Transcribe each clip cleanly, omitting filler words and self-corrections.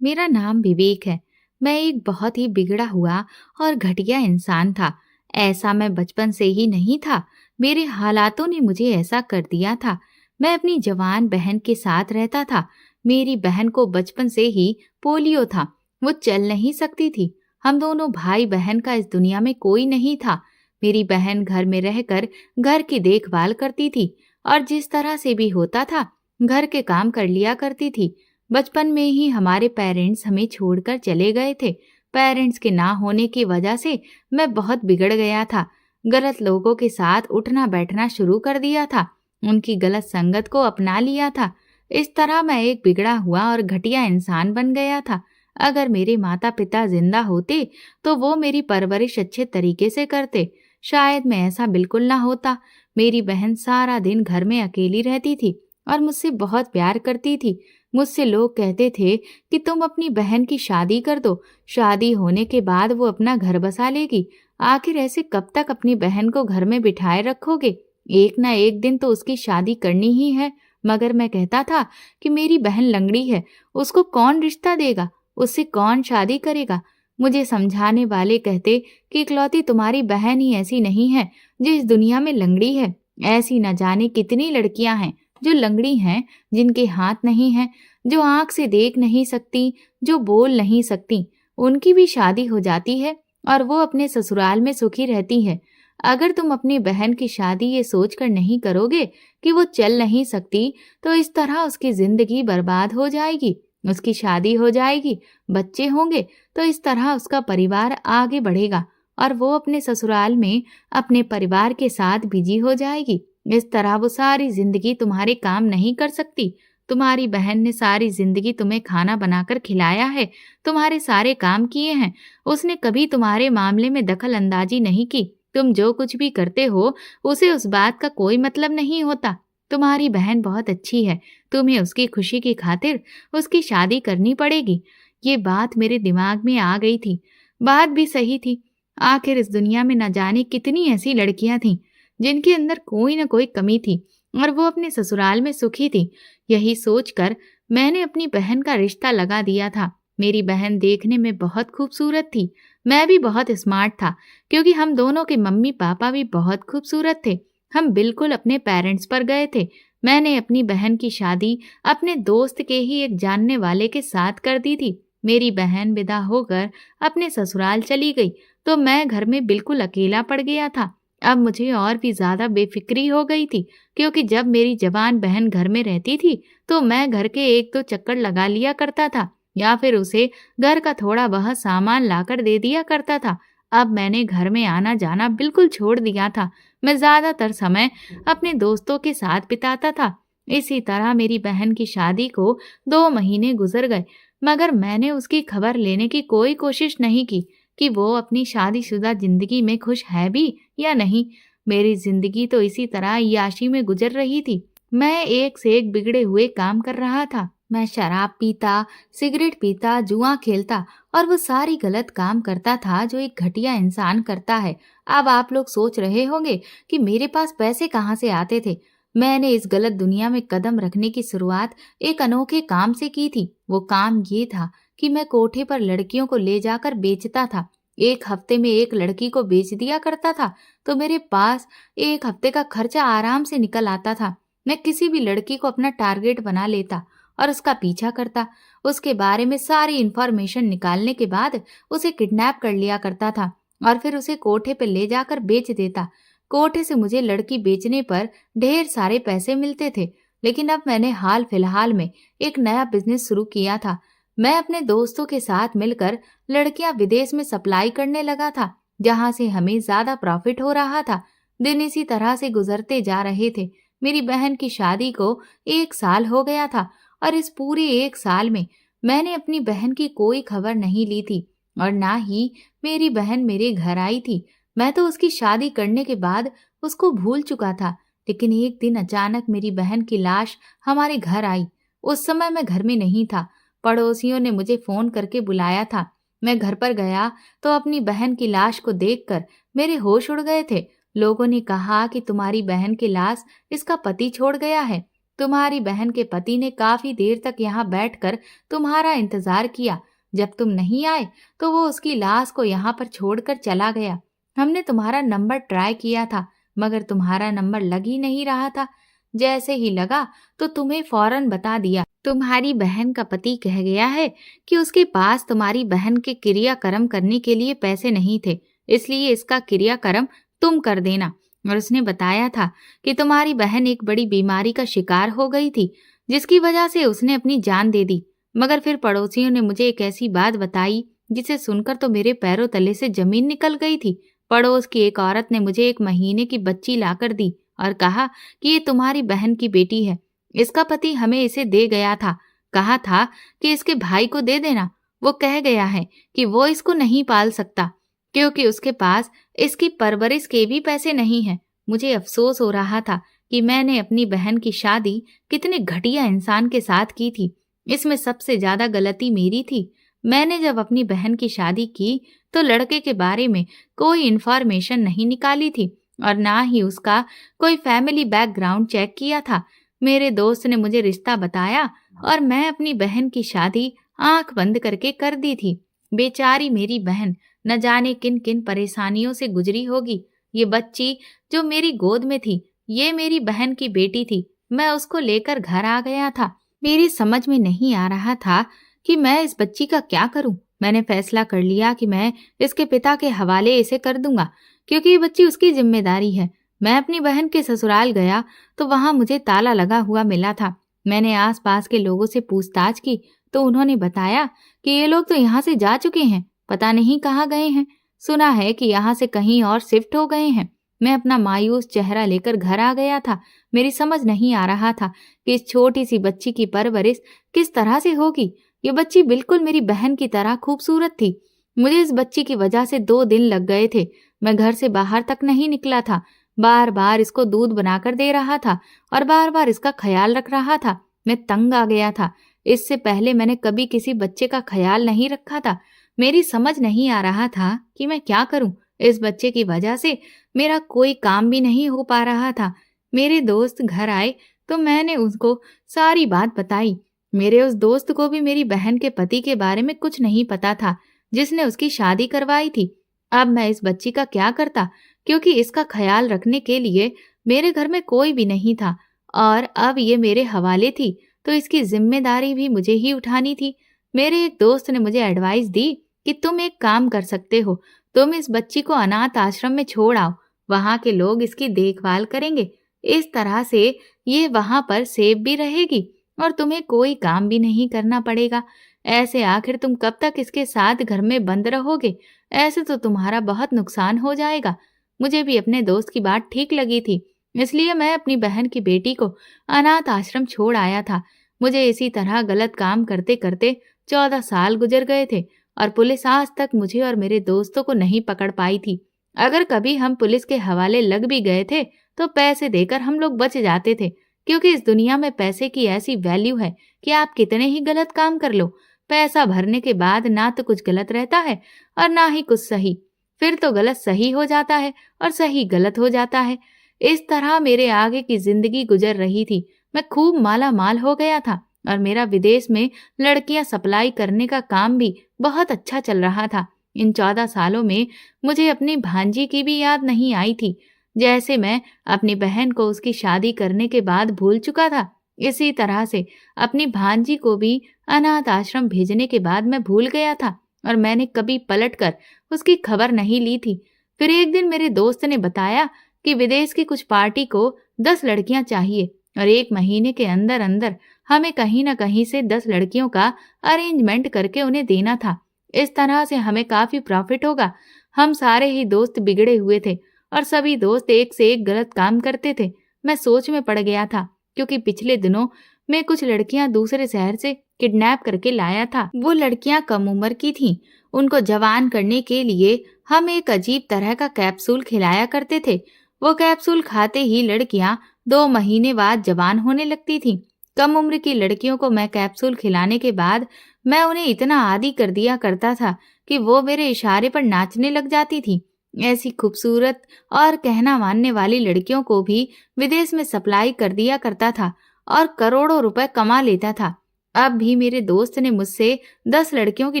मेरा नाम विवेक है। मैं एक बहुत ही बिगड़ा हुआ और घटिया इंसान था। ऐसा मैं बचपन से ही नहीं था। मेरे हालातों ने मुझे ऐसा कर दिया था। मैं अपनी जवान बहन के साथ रहता था। मेरी बहन को बचपन से ही पोलियो था। वो चल नहीं सकती थी। हम दोनों भाई बहन का इस दुनिया में कोई नहीं था। मेरी बहन घर में रहकर घर की देखभाल करती थी और जिस तरह से भी होता था घर के काम कर लिया करती थी। बचपन में ही हमारे पेरेंट्स हमें छोड़कर चले गए थे। पेरेंट्स के ना होने की वजह से मैं बहुत बिगड़ गया था। गलत लोगों के साथ उठना बैठना शुरू कर दिया था। उनकी गलत संगत को अपना लिया था। इस तरह मैं एक बिगड़ा हुआ और घटिया इंसान बन गया था। अगर मेरे माता पिता जिंदा होते तो वो मेरी परवरिश अच्छे तरीके से करते। शायद मैं ऐसा बिल्कुल ना होता। मेरी बहन सारा दिन घर में अकेली रहती थी और मुझसे बहुत प्यार करती थी। मुझसे लोग कहते थे कि तुम अपनी बहन की शादी कर दो। शादी होने के बाद वो अपना घर बसा लेगी। आखिर ऐसे कब तक अपनी बहन को घर में बिठाए रखोगे? एक ना एक दिन तो उसकी शादी करनी ही है। मगर मैं कहता था कि मेरी बहन लंगड़ी है, उसको कौन रिश्ता देगा, उससे कौन शादी करेगा? मुझे समझाने वाले कहते कि इकलौती तुम्हारी बहन ही ऐसी नहीं है जो इस दुनिया में लंगड़ी है। ऐसी न जाने कितनी लड़कियां हैं जो लंगड़ी हैं, जिनके हाथ नहीं हैं, जो आंख से देख नहीं सकती, जो बोल नहीं सकती। उनकी भी शादी हो जाती है और वो अपने ससुराल में सुखी रहती है। अगर तुम अपनी बहन की शादी ये सोचकर नहीं करोगे कि वो चल नहीं सकती, तो इस तरह उसकी जिंदगी बर्बाद हो जाएगी। उसकी शादी हो जाएगी, बच्चे होंगे, तो इस तरह उसका परिवार आगे बढ़ेगा और वो अपने ससुराल में अपने परिवार के साथ बिजी हो जाएगी। इस तरह वो सारी जिंदगी तुम्हारे काम नहीं कर सकती। तुम्हारी बहन ने सारी जिंदगी तुम्हें खाना बनाकर खिलाया है, तुम्हारे सारे काम किए हैं। उसने कभी तुम्हारे मामले में दखल अंदाजी नहीं की। तुम जो कुछ भी करते हो उसे उस बात का कोई मतलब नहीं होता। तुम्हारी बहन बहुत अच्छी है, तुम्हें उसकी खुशी की खातिर उसकी शादी करनी पड़ेगी। ये बात मेरे दिमाग में आ गई थी। बात भी सही थी। आखिर इस दुनिया में न जाने कितनी ऐसी लड़कियां थीं जिनके अंदर कोई न कोई कमी थी और वो अपने ससुराल में सुखी थी। यही सोचकर मैंने अपनी बहन का रिश्ता लगा दिया था। मेरी बहन देखने में बहुत खूबसूरत थी। मैं भी बहुत स्मार्ट था, क्योंकि हम दोनों के मम्मी पापा भी बहुत खूबसूरत थे। हम बिल्कुल अपने पेरेंट्स पर गए थे। मैंने अपनी बहन की शादी अपने दोस्त के ही एक जानने वाले के साथ कर दी थी। मेरी बहन विदा होकर अपने ससुराल चली गई तो मैं घर में बिल्कुल अकेला पड़ गया था। अब मुझे और भी ज्यादा बेफिक्री हो गई थी, क्योंकि जब मेरी जवान बहन घर में रहती थी तो मैं घर के एक दो चक्कर लगा लिया करता था या फिर उसे घर का थोड़ा बहुत सामान लाकर दे दिया करता था। अब मैंने घर में आना जाना बिल्कुल छोड़ दिया था। मैं ज्यादातर समय अपने दोस्तों के साथ बिताता था। इसी तरह मेरी बहन की शादी को 2 महीने गुजर गए, मगर मैंने उसकी खबर लेने की कोई कोशिश नहीं की कि वो अपनी शादीशुदा जिंदगी में खुश है भी या नहीं। मेरी जिंदगी तो इसी तरह याशी में गुजर रही थी। मैं एक से एक बिगड़े हुए काम कर रहा था। मैं शराब पीता, सिगरेट पीता, जुआ खेलता और वो सारी गलत काम करता था जो एक घटिया इंसान करता है। अब आप लोग सोच रहे होंगे कि मेरे पास पैसे कहाँ से आते थे। मैंने इस गलत दुनिया में कदम रखने की शुरुआत एक अनोखे काम से की थी। वो काम ये था कि मैं कोठे पर लड़कियों को ले जाकर बेचता था। एक हफ्ते में एक लड़की को बेच दिया करता था तो मेरे पास एक हफ्ते का खर्चा आराम से निकल आता था। मैं किसी भी लड़की को अपना टारगेट बना लेता और उसका पीछा करता। उसके बारे में सारी इंफॉर्मेशन निकालने के बाद उसे किडनैप कर लिया करता था और फिर उसे कोठे पर ले जाकर बेच देता। कोठे से मुझे लड़की बेचने पर ढेर सारे पैसे मिलते थे। लेकिन अब मैंने हाल फिलहाल में एक नया बिजनेस शुरू किया था। मैं अपने दोस्तों के साथ मिलकर लड़कियां विदेश में सप्लाई करने लगा था, जहां से हमें ज्यादा प्रॉफिट हो रहा था। दिन इसी तरह से गुजरते जा रहे थे। मेरी बहन की शादी को 1 साल हो गया था और इस पूरे 1 साल में मैंने अपनी बहन की कोई खबर नहीं ली थी और ना ही मेरी बहन मेरे घर आई थी। मैं तो उसकी शादी करने के बाद उसको भूल चुका था। लेकिन एक दिन अचानक मेरी बहन की लाश हमारे घर आई। उस समय मैं घर में नहीं था। पड़ोसियों ने मुझे फोन करके बुलाया था। मैं घर पर गया तो अपनी बहन की लाश को देखकर मेरे होश उड़ गए थे। लोगों ने कहा कि तुम्हारी बहन की लाश इसका पति छोड़ गया है। तुम्हारी बहन के पति ने काफी देर तक यहाँ बैठकर तुम्हारा इंतजार किया। जब तुम नहीं आए तो वो उसकी लाश को यहाँ पर छोड़कर चला गया। हमने तुम्हारा नंबर ट्राई किया था, मगर तुम्हारा नंबर लग ही नहीं रहा था। जैसे ही लगा तो तुम्हें फौरन बता दिया। तुम्हारी बहन का पति कह गया है कि उसके पास तुम्हारी बहन के क्रियाक्रम करने के लिए पैसे नहीं थे, इसलिए इसका क्रियाक्रम तुम कर देना। और उसने बताया था कि तुम्हारी बहन एक बड़ी बीमारी का शिकार हो गई थी, जिसकी वजह से उसने अपनी जान दे दी। मगर फिर पड़ोसियों ने मुझे एक ऐसी बात बताई जिसे सुनकर तो मेरे पैरों तले से जमीन निकल गई थी। पड़ोस की एक औरत ने मुझे 1 महीने की बच्ची लाकर दी और कहा कि ये तुम्हारी बहन की बेटी है। इसका पति हमें इसे दे गया था, कहा था कि इसके भाई को दे देना। वो कह गया है कि वो इसको नहीं पाल सकता क्योंकि उसके पास इसकी परवरिश के भी पैसे नहीं हैं। मुझे अफसोस हो रहा था कि मैंने अपनी बहन की शादी कितने घटिया इंसान के साथ की थी। इसमें सबसे ज्यादा गलती मेरी थी। मैंने जब अपनी बहन की शादी की तो लड़के के बारे में कोई इन्फॉर्मेशन नहीं निकाली थी और ना ही उसका कोई फैमिली बैकग्राउंड चेक किया था। मेरे दोस्त ने मुझे रिश्ता बताया और मैं अपनी बहन की शादी आंख बंद करके कर दी थी। बेचारी मेरी बहन न जाने किन किन परेशानियों से गुजरी होगी। ये बच्ची जो मेरी गोद में थी, ये मेरी बहन की बेटी थी। मैं उसको लेकर घर आ गया था। मेरी समझ में नहीं आ रहा था कि मैं इस बच्ची का क्या करूं। मैंने फैसला कर लिया कि मैं इसके पिता के हवाले इसे कर दूंगा, क्योंकि ये बच्ची उसकी जिम्मेदारी है। मैं अपनी बहन के ससुराल गया तो वहां मुझे ताला लगा हुआ मिला था। मैंने आसपास के लोगों से पूछताछ की तो उन्होंने बताया कि ये लोग तो यहाँ से जा चुके हैं, पता नहीं कहाँ गए हैं। सुना है कि यहाँ से कहीं और शिफ्ट हो गए हैं। मैं अपना मायूस चेहरा लेकर घर आ गया था। मेरी समझ नहीं आ रहा था कि इस छोटी सी बच्ची की परवरिश किस तरह से होगी। ये बच्ची बिल्कुल मेरी बहन की तरह खूबसूरत थी। मुझे इस बच्ची की वजह से 2 दिन लग गए थे। मैं घर से बाहर तक नहीं निकला था। बार बार इसको दूध बनाकर दे रहा था और बार बार इसका ख्याल रख रहा था। मैं तंग आ गया था। इससे पहले मैंने कभी किसी बच्चे का ख्याल नहीं रखा था। मेरी समझ नहीं आ रहा था कि मैं क्या करूं। इस बच्चे की वजह से मेरा कोई काम भी नहीं हो पा रहा था। मेरे दोस्त घर आए तो मैंने उसको सारी बात बताई। मेरे उस दोस्त को भी मेरी बहन के पति के बारे में कुछ नहीं पता था, जिसने उसकी शादी करवाई थी। अब मैं इस बच्ची का क्या करता, क्योंकि इसका ख्याल रखने के लिए मेरे घर में कोई भी नहीं था और अब ये मेरे हवाले थी, तो इसकी जिम्मेदारी भी मुझे ही उठानी थी। मेरे एक दोस्त ने मुझे एडवाइस दी कि तुम एक काम कर सकते हो, तुम इस बच्ची को अनाथ आश्रम में छोड़ आओ, वहां के लोग इसकी देखभाल करेंगे। इस तरह से ये वहां पर सेफ भी रहेगी और तुम्हें कोई काम भी नहीं करना पड़ेगा। ऐसे आखिर तुम कब तक इसके साथ घर में बंद रहोगे? ऐसे तो तुम्हारा बहुत नुकसान हो जाएगा। मुझे भी अपने दोस्त की बात ठीक लगी थी, इसलिए मैं अपनी बहन की बेटी को अनाथ आश्रम छोड़ आया था। मुझे इसी तरह गलत काम करते करते 14 साल गुजर गए थे और पुलिस आज तक मुझे और मेरे दोस्तों को नहीं पकड़ पाई थी। अगर कभी हम पुलिस के हवाले लग भी गए थे तो पैसे देकर हम लोग बच जाते थे, क्योंकि इस दुनिया में पैसे की ऐसी वैल्यू है कि आप कितने ही गलत काम कर लो, पैसा भरने के बाद ना तो कुछ गलत रहता है और ना ही कुछ सही। फिर तो गलत सही हो जाता है और सही गलत हो जाता है। इस तरह मेरे आगे की जिंदगी गुजर रही थी। मैं खूब माला माल हो गया था और मेरा विदेश में लड़कियां सप्लाई करने का काम भी बहुत अच्छा चल रहा था। इन 14 सालों में मुझे अपनी भांजी की भी याद नहीं आई थी। जैसे मैं अपनी बहन को उसकी शादी करने के बाद भूल चुका था, इसी तरह से अपनी भांजी को भी अनाथ आश्रम भेजने के बाद मैं भूल गया था और मैंने कभी पलटकर उसकी खबर नहीं ली थी। फिर एक दिन मेरे दोस्त ने बताया कि विदेश की कुछ पार्टी को 10 लड़कियां चाहिए और 1 महीने के अंदर अंदर हमें कहीं न कहीं से 10 लड़कियों का अरेंजमेंट करके उन्हें देना था। इस तरह से हमें काफी प्रॉफिट होगा। हम सारे ही दोस्त बिगड़े हुए थे और सभी दोस्त एक से एक गलत काम करते थे। मैं सोच में पड़ गया था, क्योंकि पिछले दिनों मैं कुछ लड़कियां दूसरे शहर से किडनैप करके लाया था। वो लड़कियां कम उम्र की थीं। उनको जवान करने के लिए हम एक अजीब तरह का कैप्सूल खिलाया करते थे। वो कैप्सूल खाते ही लड़कियां 2 महीने बाद जवान होने लगती थीं। कम उम्र की लड़कियों को मैं कैप्सूल खिलाने के बाद मैं उन्हें इतना आदी कर दिया करता था कि वो मेरे इशारे पर नाचने लग जाती थी। ऐसी खूबसूरत और कहना मानने वाली लड़कियों को भी विदेश में सप्लाई कर दिया करता था और करोड़ों रुपए कमा लेता था। अब भी मेरे दोस्त ने मुझसे 10 लड़कियों की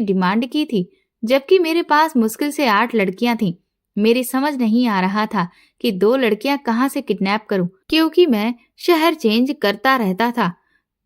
डिमांड की थी, जबकि मेरे पास मुश्किल से 8 लड़कियां थीं। मेरी समझ नहीं आ रहा था कि 2 लड़कियां कहाँ से किडनैप करूं, क्योंकि मैं शहर चेंज करता रहता था।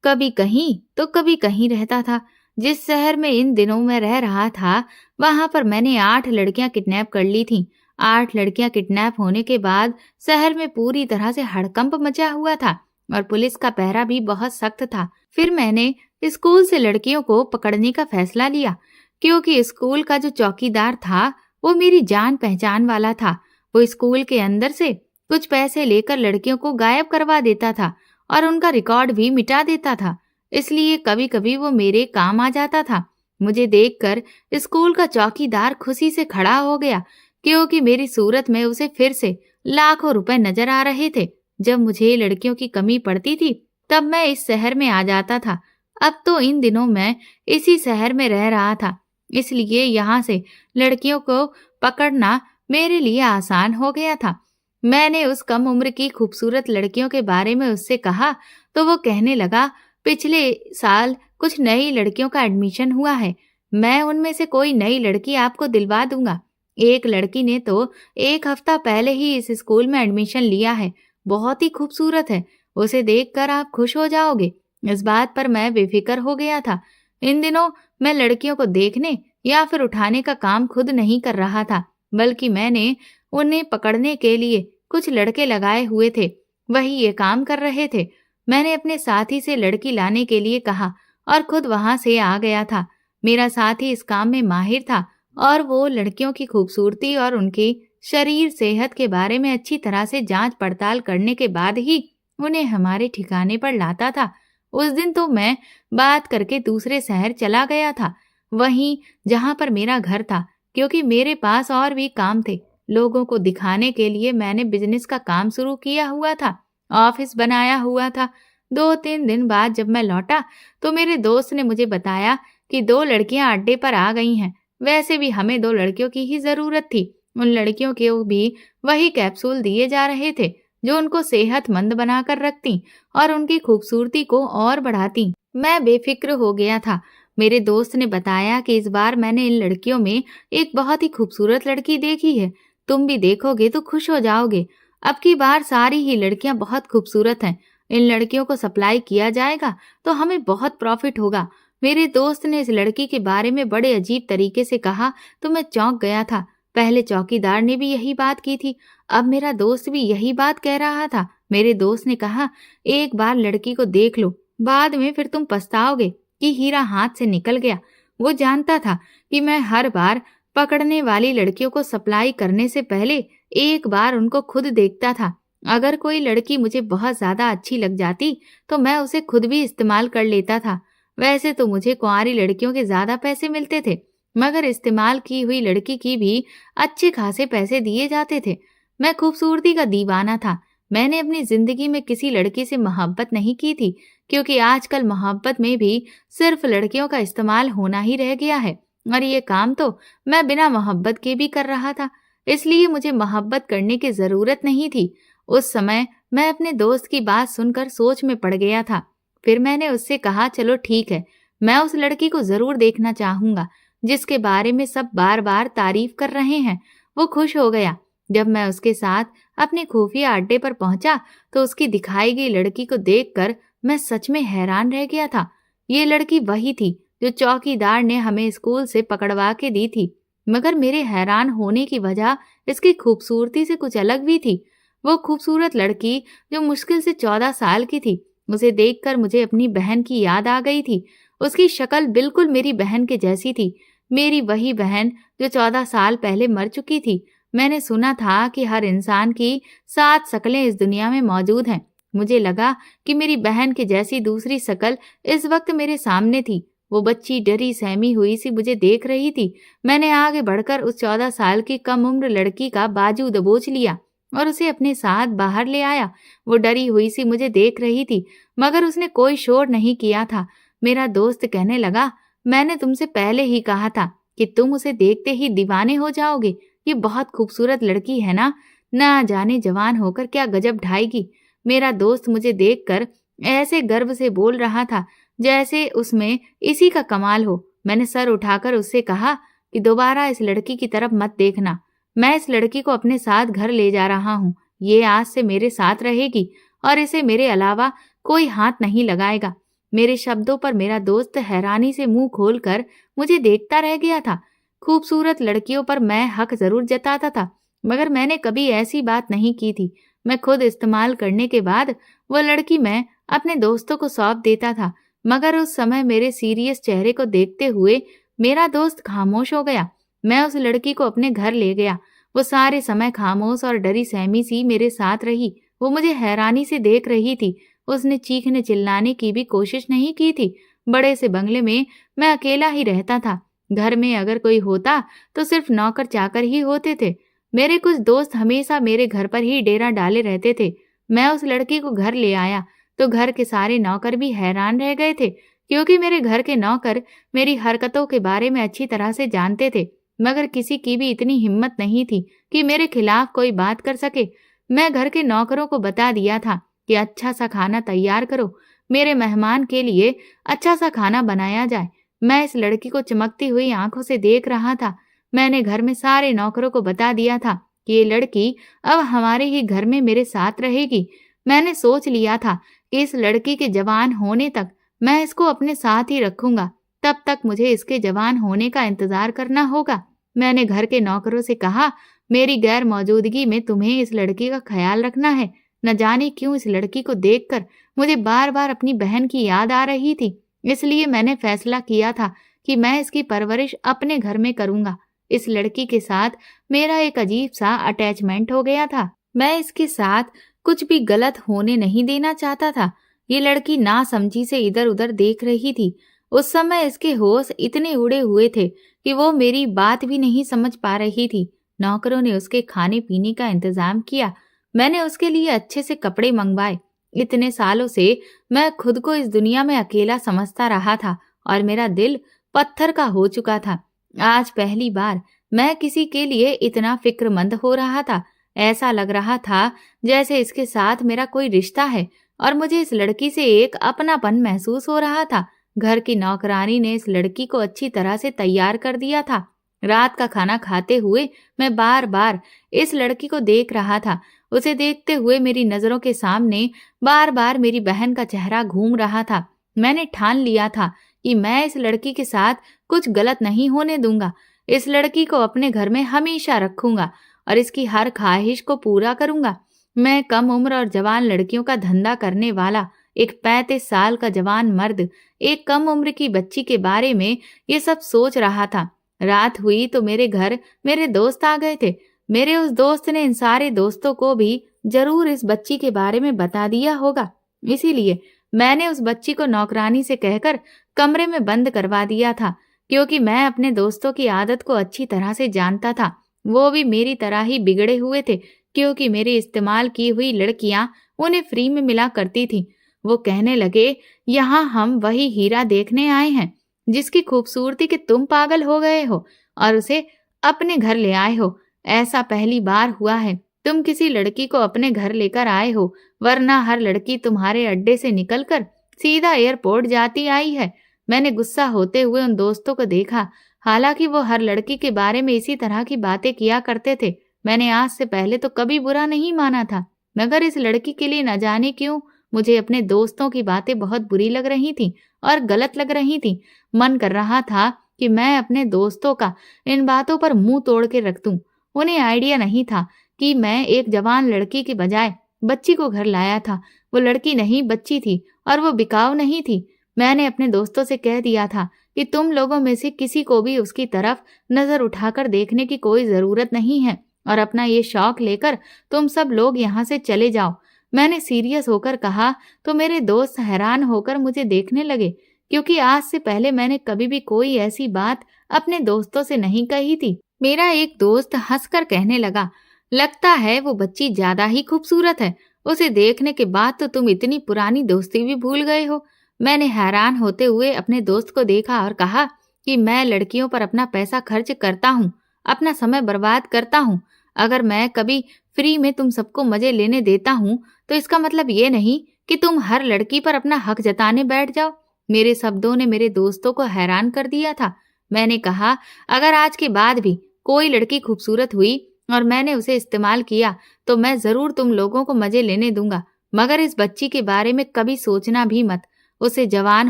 कभी कहीं तो कभी कहीं रहता था। जिस शहर में इन दिनों मैं रह रहा था, वहां पर मैंने 8 लड़कियां किडनैप कर ली थीं। 8 लड़कियां किडनैप होने के बाद शहर में पूरी तरह से हड़कंप मचा हुआ था और पुलिस का पहरा भी बहुत सख्त था। फिर मैंने स्कूल से लड़कियों को पकड़ने का फैसला लिया, क्योंकि स्कूल का जो चौकीदार था वो मेरी जान पहचान वाला था। वो स्कूल के अंदर से कुछ पैसे लेकर लड़कियों को गायब करवा देता था और उनका रिकॉर्ड भी मिटा देता था। इसलिए कभी कभी वो मेरे काम आ जाता था। मुझे देखकर स्कूल का चौकीदार खुशी से खड़ा हो गया, क्योंकि मेरी सूरत में उसे फिर से लाखों रुपए नजर आ रहे थे। जब मुझे लड़कियों की कमी पड़ती थी तब मैं इस शहर में आ जाता था। अब तो इन दिनों मैं इसी शहर में रह रहा था, इसलिए यहाँ से लड़कियों को पकड़ना मेरे लिए आसान हो गया था। मैंने उस कम उम्र की खूबसूरत लड़कियों के बारे में उससे कहा तो वो कहने लगा, पिछले साल कुछ नई लड़कियों का एडमिशन हुआ है, मैं उनमें से कोई नई लड़की आपको दिलवा दूंगा। एक लड़की ने तो 1 हफ्ता पहले ही इस स्कूल में एडमिशन लिया है, बहुत ही खूबसूरत है, उसे देखकर आप खुश हो जाओगे। इस बात पर मैं बेफिक्र हो गया था। इन दिनों मैं लड़कियों को देखने या फिर उठाने का काम खुद नहीं कर रहा था, बल्कि मैंने उन्हें पकड़ने के लिए कुछ लड़के लगाए हुए थे, वही ये काम कर रहे थे। मैंने अपने साथी से लड़की लाने के लिए कहा और खुद वहां से आ गया था। मेरा साथी इस काम में माहिर था और वो लड़कियों की खूबसूरती और उनकी शरीर सेहत के बारे में अच्छी तरह से जांच पड़ताल करने के बाद ही उन्हें हमारे ठिकाने पर लाता था। उस दिन तो मैं बात करके दूसरे शहर चला गया था, वहीं जहां पर मेरा घर था, क्योंकि मेरे पास और भी काम थे। लोगों को दिखाने के लिए मैंने बिजनेस का काम शुरू किया हुआ था, ऑफिस बनाया हुआ था। 2-3 दिन बाद जब मैं लौटा तो मेरे दोस्त ने मुझे बताया कि 2 लड़कियां अड्डे पर आ गई हैं। वैसे भी हमें 2 लड़कियों की ही जरूरत थी। उन लड़कियों को भी वही कैप्सूल दिए जा रहे थे जो उनको सेहतमंद बनाकर रखती और उनकी खूबसूरती को और बढ़ाती। मैं बेफिक्र हो गया था। मेरे दोस्त ने बताया कि इस बार मैंने इन लड़कियों में एक बहुत ही खूबसूरत लड़की देखी है, तुम भी देखोगे तो खुश हो जाओगे। अब की बार सारी ही लड़कियां बहुत खूबसूरत हैं। इन लड़कियों को सप्लाई किया जाएगा तो हमें बहुत प्रॉफिट होगा। मेरे दोस्त ने इस लड़की के बारे में बड़े अजीब तरीके से कहा तो मैं चौंक गया था। पहले चौकीदार ने भी यही बात की थी, अब मेरा दोस्त भी यही बात कह रहा था। मेरे दोस्त ने कहा, एक बार लड़की को देख लो, बाद में फिर तुम पछताओगे कि हीरा हाथ से निकल गया। वो जानता था कि मैं हर बार पकड़ने वाली लड़कियों को सप्लाई करने से पहले एक बार उनको खुद देखता था। अगर कोई लड़की मुझे बहुत ज्यादा अच्छी लग जाती तो मैं उसे खुद भी इस्तेमाल कर लेता था। वैसे तो मुझे कुंवारी लड़कियों के ज्यादा पैसे मिलते थे, मगर इस्तेमाल की हुई लड़की की भी अच्छे खासे पैसे दिए जाते थे। मैं खूबसूरती का दीवाना था। मैंने अपनी जिंदगी में किसी लड़की से मोहब्बत नहीं की थी, क्योंकि आजकल मोहब्बत में भी सिर्फ लड़कियों का इस्तेमाल होना ही रह गया है, और ये काम तो मैं बिना मोहब्बत के भी कर रहा था, इसलिए मुझे मोहब्बत करने की जरूरत नहीं थी। उस समय मैं अपने दोस्त की बात सुनकर सोच में पड़ गया था। फिर मैंने उससे कहा, चलो ठीक है, मैं उस लड़की को जरूर देखना चाहूंगा जिसके बारे में सब बार बार तारीफ कर रहे हैं। वो खुश हो गया। जब मैं उसके साथ अपने खुफिया अड्डे पर पहुंचा तो उसकी दिखाई गई लड़की को देखकर मैं सच में हैरान रह गया था। ये लड़की वही थी जो चौकीदार ने हमें स्कूल से पकड़वा के दी थी, मगर मेरे हैरान होने की वजह इसकी खूबसूरती से कुछ अलग भी थी। वो खूबसूरत लड़की जो मुश्किल से 14 साल की थी, उसे देखकर मुझे अपनी बहन की याद आ गई थी। उसकी शक्ल बिल्कुल मेरी बहन के जैसी थी, मेरी वही बहन जो 14 साल पहले मर चुकी थी। मैंने सुना था कि हर इंसान की 7 शक्लें इस दुनिया में मौजूद हैं। मुझे लगा कि मेरी बहन की जैसी दूसरी शक्ल इस वक्त मेरे सामने थी। वो बच्ची डरी सहमी हुई सी मुझे देख रही थी। मैंने आगे बढ़कर उस 14 साल की कम उम्र लड़की का बाजू दबोच लिया और उसे अपने साथ बाहर ले आया। वो डरी हुई सी मुझे देख रही थी, मगर उसने कोई शोर नहीं किया था। मेरा दोस्त कहने लगा, मैंने तुमसे पहले ही कहा था कि तुम उसे देखते ही दीवाने हो जाओगे। ये बहुत खूबसूरत लड़की है ना जाने जवान होकर क्या गजब ढाएगी। मेरा दोस्त मुझे देखकर ऐसे गर्व से बोल रहा था जैसे उसमें इसी का कमाल हो। मैंने सर उठाकर उससे कहा कि दोबारा इस लड़की की तरफ मत देखना। मैं इस लड़की को अपने साथ घर ले जा रहा हूँ। ये आज से मेरे साथ रहेगी और इसे मेरे अलावा कोई हाथ नहीं लगाएगा। मेरे शब्दों पर मेरा दोस्त हैरानी से मुंह खोलकर मुझे देखता रह गया था। खूबसूरत लड़कियों पर मैं हक जरूर जताता था, मगर मैंने कभी ऐसी बात नहीं की थी। मैं खुद इस्तेमाल करने के बाद वो लड़की मैं अपने दोस्तों को सौंप देता था, मगर उस समय मेरे सीरियस चेहरे को देखते हुए मेरा दोस्त खामोश हो गया। मैं उस लड़की को अपने घर ले गया। वो सारे समय खामोश और डरी सहमी सी मेरे साथ रही। वो मुझे हैरानी से देख रही थी। उसने चीखने चिल्लाने की भी कोशिश नहीं की थी। बड़े से बंगले में मैं अकेला ही रहता था। घर में अगर कोई होता तो सिर्फ नौकर चाकर ही होते थे। मेरे कुछ दोस्त हमेशा मेरे घर पर ही डेरा डाले रहते थे। मैं उस लड़की को घर ले आया तो घर के सारे नौकर भी हैरान रह गए थे, क्योंकि मेरे घर के नौकर मेरी हरकतों के बारे में अच्छी तरह से जानते थे, मगर किसी की भी इतनी हिम्मत नहीं थी कि मेरे खिलाफ कोई बात कर सके। मैं घर के नौकरों को बता दिया था कि अच्छा सा खाना तैयार करो, मेरे मेहमान के लिए अच्छा सा खाना बनाया जाए। मैं इस लड़की को चमकती हुई आंखों से देख रहा था। मैंने घर में सारे नौकरों को बता दिया था कि ये लड़की अब हमारे ही घर में मेरे साथ रहेगी। मैंने सोच लिया था कि इस लड़की के जवान होने तक मैं इसको अपने साथ ही रखूंगा। तब तक मुझे इसके जवान होने का इंतजार करना होगा। मैंने घर के नौकरों से कहा, मेरी गैर मौजूदगी में तुम्हें इस लड़की का ख्याल रखना है। न जाने क्यों इस लड़की को देखकर मुझे बार बार अपनी बहन की याद आ रही थी। इसलिए मैंने फैसला किया था कि मैं इसकी परवरिश अपने घर में करूंगा। इस लड़की के साथ मेरा एक अजीब सा अटैचमेंट हो गया था। मैं इसके साथ कुछ भी गलत होने नहीं देना चाहता था। ये लड़की नासमझी से इधर उधर देख रही थी। उस समय इसके होश इतने उड़े हुए थे कि वो मेरी बात भी नहीं समझ पा रही थी। नौकरों ने उसके खाने पीने का इंतजाम किया। मैंने उसके लिए अच्छे से कपड़े मंगवाए। इतने सालों से मैं खुद को इस दुनिया में अकेला समझता रहा था और मेरा दिल पत्थर का हो चुका था। आज पहली बार मैं किसी के लिए इतना फिक्रमंद हो रहा था। ऐसा लग रहा था जैसे इसके साथ मेरा कोई रिश्ता है और मुझे इस लड़की से एक अपनापन महसूस हो रहा था। घर की नौकरानी ने इस लड़की को अच्छी तरह से तैयार कर दिया था। रात का खाना खाते हुए मैं बार बार इस लड़की को देख रहा था। उसे देखते हुए मेरी नजरों के सामने बार बार मेरी बहन का चेहरा घूम रहा था। मैंने ठान लिया था कि मैं इस लड़की के साथ कुछ गलत नहीं होने दूंगा। इस लड़की को अपने घर में हमेशा रखूंगा और इसकी हर ख्वाहिश को पूरा करूंगा। मैं कम उम्र और जवान लड़कियों का धंधा करने वाला एक 35 साल का जवान मर्द एक कम उम्र की बच्ची के बारे में ये सब सोच रहा था। रात हुई तो मेरे घर मेरे दोस्त आ गए थे। मेरे उस दोस्त ने इन सारे दोस्तों को भी जरूर इस बच्ची के बारे में बता दिया होगा। इसीलिए मैंने उस बच्ची को नौकरानी से कहकर कमरे में बंद करवा दिया था, क्योंकि मैं अपने दोस्तों की आदत को अच्छी तरह से जानता था। वो भी मेरी तरह ही बिगड़े हुए थे, क्योंकि मेरी इस्तेमाल की हुई लड़कियां उन्हें फ्री में मिला करती थीं। वो कहने लगे, यहाँ हम वही हीरा देखने आए हैं जिसकी खूबसूरती के तुम पागल हो गए हो और उसे अपने घर ले आए हो। ऐसा पहली बार हुआ है तुम किसी लड़की को अपने घर लेकर आए हो, वरना हर लड़की तुम्हारे अड्डे से निकलकर सीधा एयरपोर्ट जाती आई है। मैंने गुस्सा होते हुए उन दोस्तों को देखा। हालांकि वो हर लड़की के बारे में इसी तरह की बातें किया करते थे। मैंने आज से पहले तो कभी बुरा नहीं माना था, मगर इस लड़की के लिए न जाने क्यों मुझे अपने दोस्तों की बातें बहुत बुरी लग रही थी और गलत लग रही थी। मन कर रहा था कि मैं अपने दोस्तों का इन बातों पर मुंह तोड़ के रख दूं। उन्हें आइडिया नहीं था कि मैं एक जवान लड़की के बजाय बच्ची को घर लाया था। वो लड़की नहीं बच्ची थी और वो बिकाऊ नहीं थी। मैंने अपने दोस्तों से कह दिया था कि तुम लोगों में से किसी को भी उसकी तरफ नजर उठाकर देखने की कोई जरूरत नहीं है और अपना ये शौक लेकर तुम सब लोग यहाँ से चले जाओ। मैंने सीरियस होकर कहा तो मेरे दोस्त हैरान होकर मुझे देखने लगे, क्योंकि आज से पहले मैंने कभी भी कोई ऐसी बात अपने दोस्तों से नहीं कही थी। मेरा एक दोस्त हंसकर कहने लगा, लगता है वो बच्ची ज्यादा ही खूबसूरत है। उसे देखने के बाद तो तुम इतनी पुरानी दोस्ती भी भूल गए हो। मैंने हैरान होते हुए अपने दोस्त को देखा और कहा कि मैं लड़कियों पर अपना पैसा खर्च करता हूँ, अपना समय बर्बाद करता हूँ। अगर मैं कभी फ्री में तुम सबको मजे लेने देता हूँ तो इसका मतलब ये नहीं कि तुम हर लड़की पर अपना हक जताने बैठ जाओ। मेरे शब्दों ने मेरे दोस्तों को हैरान कर दिया था। मैंने कहा, अगर आज के बाद भी कोई लड़की खूबसूरत हुई और मैंने उसे इस्तेमाल किया तो मैं जरूर तुम लोगों को मजे लेने दूंगा, मगर इस बच्ची के बारे में कभी सोचना भी मत। उसे जवान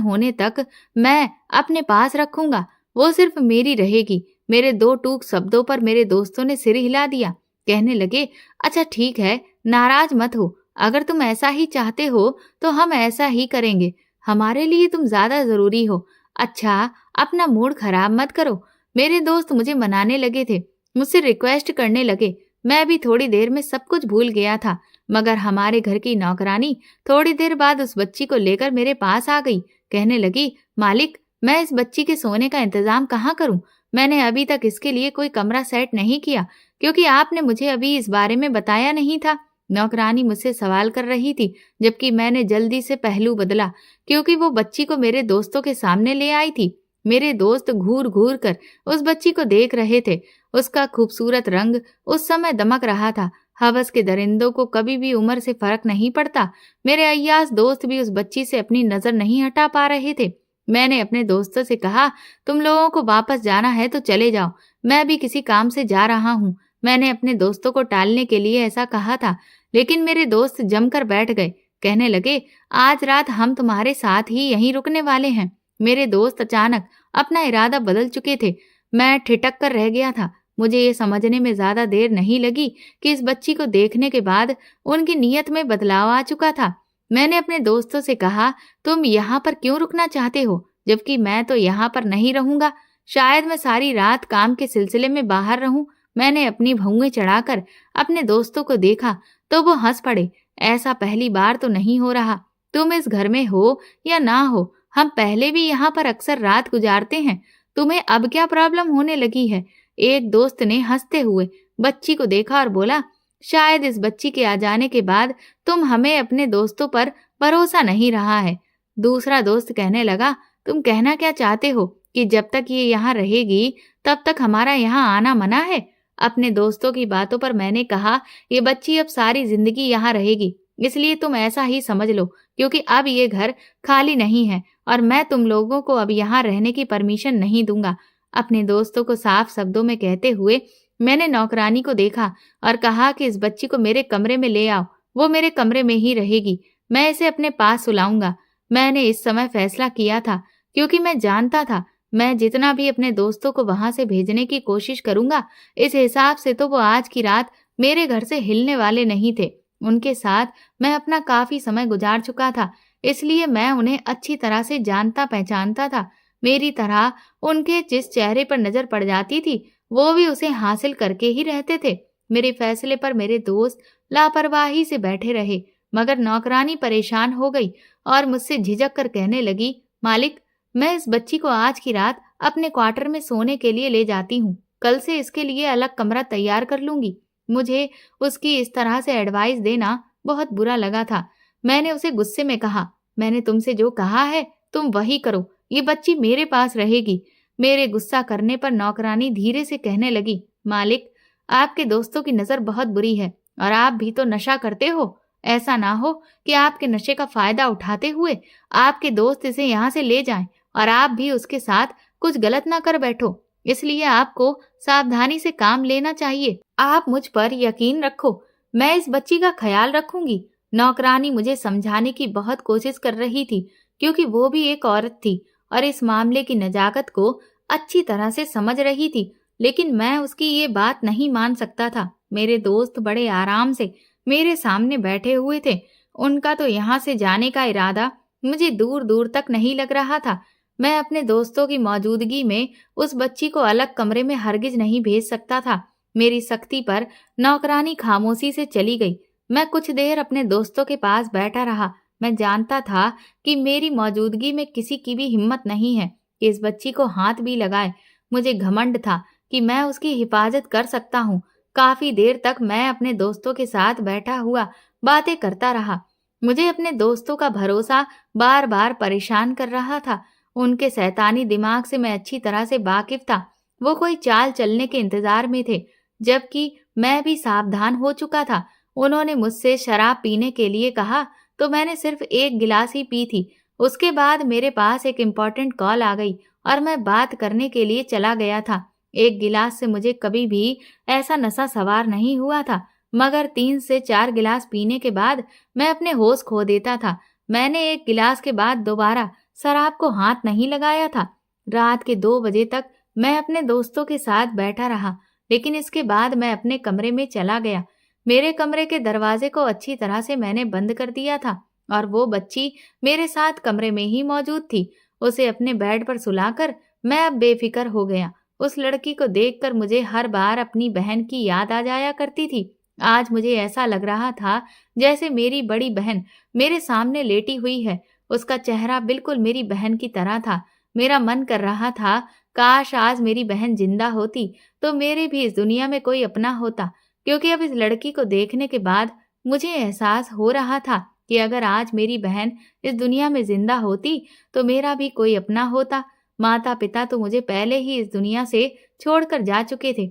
होने तक मैं अपने पास रखूंगा, वो सिर्फ मेरी रहेगी। मेरे दो टूक शब्दों पर मेरे दोस्तों ने सिर हिला दिया। कहने लगे, अच्छा ठीक है, नाराज मत हो, अगर तुम ऐसा ही चाहते हो तो हम ऐसा ही करेंगे। हमारे लिए तुम ज्यादा जरूरी हो। अच्छा, अपना मूड खराब मत करो। मेरे दोस्त मुझे मनाने लगे थे, मुझसे रिक्वेस्ट करने लगे। मैं भी थोड़ी देर में सब कुछ भूल गया था, मगर हमारे घर की नौकरानी थोड़ी देर बाद उस बच्ची को लेकर मेरे पास आ गई। कहने लगी, मालिक, मैं इस बच्ची के सोने का इंतजाम कहाँ करूं? मैंने अभी तक इसके लिए कोई कमरा सेट नहीं किया, क्योंकि आपने मुझे अभी इस बारे में बताया नहीं था। नौकरानी मुझसे सवाल कर रही थी, जबकि मैंने जल्दी से पहलू बदला, क्योंकि वो बच्ची को मेरे दोस्तों के सामने ले आई थी। मेरे दोस्त घूर घूर कर उस बच्ची को देख रहे थे। उसका खूबसूरत रंग उस समय दमक रहा था। हवस के दरिंदों को कभी भी उम्र से फर्क नहीं पड़ता। मेरे अय्याज दोस्त भी उस बच्ची से अपनी नजर नहीं हटा पा रहे थे। मैंने अपने दोस्तों से कहा, तुम लोगों को वापस जाना है तो चले जाओ, मैं भी किसी काम से जा रहा हूँ। मैंने अपने दोस्तों को टालने के लिए ऐसा कहा था, लेकिन मेरे दोस्त जमकर बैठ गए। कहने लगे, आज रात हम तुम्हारे साथ ही यहीं रुकने वाले हैं। मेरे दोस्त अचानक अपना इरादा बदल चुके थे। मैं ठिठक कर रह गया था। मुझे ये समझने में ज्यादा देर नहीं लगी कि इस बच्ची को देखने के बाद उनकी नीयत में बदलाव आ चुका था। मैंने अपने दोस्तों से कहा, तुम यहाँ पर क्यों रुकना चाहते हो, जबकि मैं तो यहाँ पर नहीं रहूंगा। शायद मैं सारी रात काम के सिलसिले में बाहर रहूं। मैंने अपनी भौंवें चढ़ाकर अपने दोस्तों को देखा तो वो हंस पड़े। ऐसा पहली बार तो नहीं हो रहा। तुम इस घर में हो या ना हो, हम पहले भी यहाँ पर अक्सर रात गुजारते हैं। तुम्हें अब क्या प्रॉब्लम होने लगी है? एक दोस्त ने हंसते हुए बच्ची को देखा और बोला, शायद इस बच्ची के आ जाने के बाद तुम हमें अपने दोस्तों पर भरोसा नहीं रहा है। दूसरा दोस्त कहने लगा, तुम कहना क्या चाहते हो कि जब तक ये यहाँ रहेगी तब तक हमारा यहाँ आना मना है? अपने दोस्तों की बातों पर मैंने कहा, ये बच्ची अब सारी जिंदगी यहाँ रहेगी, इसलिए तुम ऐसा ही समझ लो, क्योंकि अब ये घर खाली नहीं है और मैं तुम लोगों को अब यहाँ रहने की परमिशन नहीं दूंगा। अपने दोस्तों को साफ शब्दों में कहते हुए मैंने नौकरानी को देखा और कहा कि इस बच्ची को मेरे कमरे में ले आओ, वो मेरे कमरे में ही रहेगी, मैं इसे अपने पास सुलाऊंगा। मैंने इस समय फैसला किया था, क्योंकि मैं जानता था मैं जितना भी अपने दोस्तों को वहां से भेजने की कोशिश करूंगा, इस हिसाब से तो वो आज की रात मेरे घर से हिलने वाले नहीं थे। उनके साथ मैं अपना काफी समय गुजार चुका था, इसलिए मैं उन्हें अच्छी तरह से जानता पहचानता था। मेरी तरह उनके जिस चेहरे पर नजर पड़ जाती थी, वो भी उसे हासिल करके ही रहते थे। मेरे फैसले पर मेरे दोस्त लापरवाही से बैठे रहे, मगर नौकरानी परेशान हो गई और मुझसे झिझक कर कहने लगी, मालिक, मैं इस बच्ची को आज की रात अपने क्वार्टर में सोने के लिए ले जाती हूँ। कल से इसके लिए अलग कमरा तैयार कर लूंगी। मुझे उसकी इस तरह से एडवाइस देना बहुत बुरा लगा था। मैंने उसे गुस्से में कहा, मैंने तुमसे जो कहा है तुम वही करो, ये बच्ची मेरे पास रहेगी। मेरे गुस्सा करने पर नौकरानी धीरे से कहने लगी, मालिक, आपके दोस्तों की नजर बहुत बुरी है और आप भी तो नशा करते हो। ऐसा ना हो कि आपके नशे का फायदा उठाते हुए आपके दोस्त इसे यहाँ से ले जाएं और आप भी उसके साथ कुछ गलत ना कर बैठो। इसलिए आपको सावधानी से काम लेना चाहिए। आप मुझ पर यकीन रखो, मैं इस बच्ची का ख्याल रखूंगी। नौकरानी मुझे समझाने की बहुत कोशिश कर रही थी, क्योंकि वो भी एक औरत थी और इस मामले की नजाकत को अच्छी तरह से समझ रही थी, लेकिन मैं उसकी ये बात नहीं मान सकता था। मेरे दोस्त बड़े आराम से मेरे सामने बैठे हुए थे। उनका तो यहाँ से जाने का इरादा मुझे दूर दूर तक नहीं लग रहा था। मैं अपने दोस्तों की मौजूदगी में उस बच्ची को अलग कमरे में हरगिज नहीं भेज सकता था। मेरी सख्ती पर नौकरानी खामोशी से चली गई। मैं कुछ देर अपने दोस्तों के पास बैठा रहा। मैं जानता था कि मेरी मौजूदगी में किसी की भी हिम्मत नहीं है कि इस बच्ची को हाथ भी लगाए। मुझे घमंड था कि मैं उसकी हिफाजत कर सकता हूँ। काफी देर तक मैं अपने दोस्तों के साथ बैठा हुआ बातें करता रहा। मुझे अपने दोस्तों का भरोसा बार बार परेशान कर रहा था। उनके शैतानी दिमाग से मैं अच्छी तरह से वाकिफ था। वो कोई चाल चलने के इंतजार में थे, जबकि मैं भी सावधान हो चुका था। उन्होंने मुझसे शराब पीने के लिए कहा तो मैंने सिर्फ एक गिलास ही पी थी। उसके बाद मेरे पास एक इम्पोर्टेंट कॉल आ गई और मैं बात करने के लिए चला गया था। एक गिलास से मुझे कभी भी ऐसा नशा सवार नहीं हुआ था, मगर 3 से 4 गिलास पीने के बाद मैं अपने होश खो देता था। मैंने एक गिलास के बाद दोबारा शराब को हाथ नहीं लगाया था। रात के 2 बजे तक मैं अपने दोस्तों के साथ बैठा रहा, लेकिन इसके बाद मैं अपने कमरे में चला गया। मेरे कमरे के दरवाजे को अच्छी तरह से मैंने बंद कर दिया था और वो बच्ची मेरे साथ कमरे में ही मौजूद थी। उसे अपने बेड पर सुलाकर मैं अब बेफिक्र हो गया। उस लड़की को देखकर मुझे हर बार अपनी बहन की याद आ जाया करती थी। आज मुझे ऐसा लग रहा था जैसे मेरी बड़ी बहन मेरे सामने लेटी हुई है। उसका चेहरा बिल्कुल मेरी बहन की तरह था। मेरा मन कर रहा था, काश आज मेरी बहन जिंदा होती तो मेरे भी इस दुनिया में कोई अपना होता, क्योंकि अब इस लड़की को देखने के बाद मुझे एहसास हो रहा था कि अगर आज मेरी बहन इस दुनिया में जिंदा होती तो मेरा भी कोई अपना होता। माता पिता तो मुझे पहले ही इस दुनिया से छोड़कर जा चुके थे।